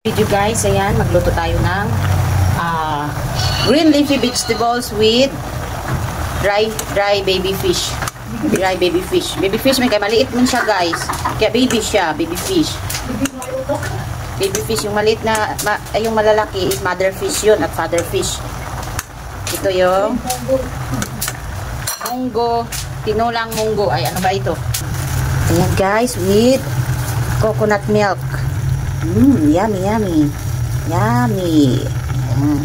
Video guys, ayan, magluto tayo ng green leafy vegetables with dry baby fish. Dry baby fish. Baby fish, may kaya maliit man siya guys. Kaya baby siya, baby fish. Baby fish, yung maliit na, yung malalaki is mother fish yun at father fish. Ito yung munggo, tinulang munggo. Ay, ano ba ito? Ayan guys, with coconut milk. Yummy, yummy. Yummy. Ayan.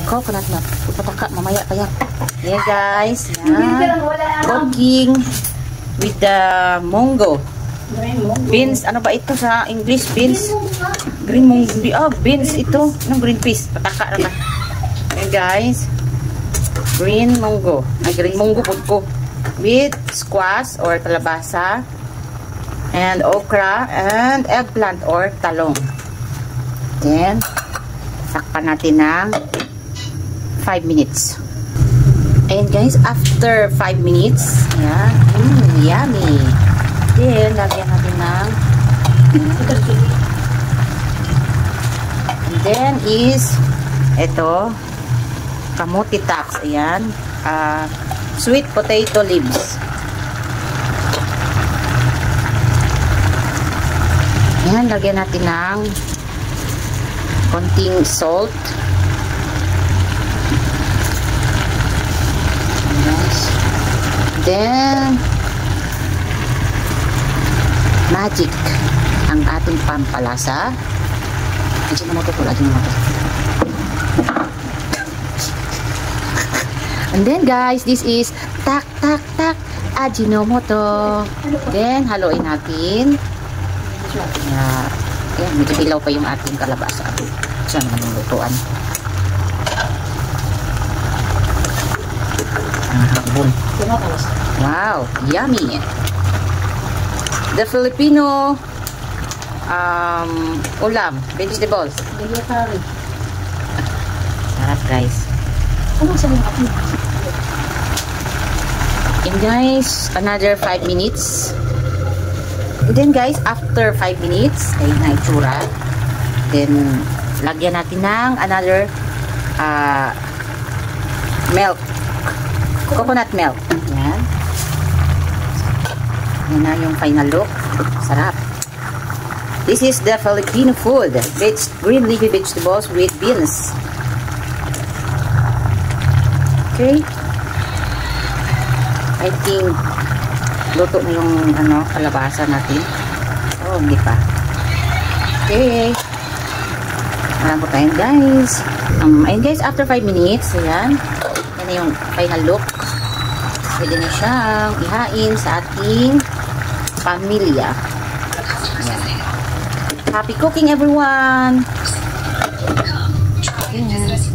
Coconut milk. Ipataka, mamaya pa yan. Ayan guys. Ayan. Cooking with the munggo. Beans. Ano ba ito sa English? Beans. Green munggo. Oh, beans ito. Anong green peas? Pataka na. Ayan guys. Green munggo. Ay, green munggo po ko. With squash or kalabasa. And okra and eggplant or talong. Then, sakpan natin ng 5 minutes. And guys, after 5 minutes, ayan, yummy. Then, lagyan natin ng and then is ito, kamuti tax. Ayan, sweet potato leaves. Ayan, lagyan natin ng konting salt. Yes. Then, magic ang ating pampalasa. Lagyan mo ito po, lagyan mo ito. And then guys, this is tak tak tak Ajinomoto. Then, haluin natin. Ayan, medyo ilaw pa yung ating kalabasa. Saan naman lutuan? Habon. Wow, yummy. The Filipino ulam, vegetables. Sarap guys. And guys, another 5 minutes. And then guys, after 5 minutes, ayun na itsura. Then, lagyan natin ng another milk. Coconut milk. Ayan. Ayan na yung final look. Sarap. This is the Filipino food. Green leafy vegetables with beans. Okay. I think luto na yung kalabasa natin. Oh, hindi pa. Okay. Marami po tayo guys. Ayun guys, after 5 minutes, ayan. Yan na yung final look. Pwede na siyang ihain sa ating pamilya. Ayan. Happy cooking everyone! Ayan.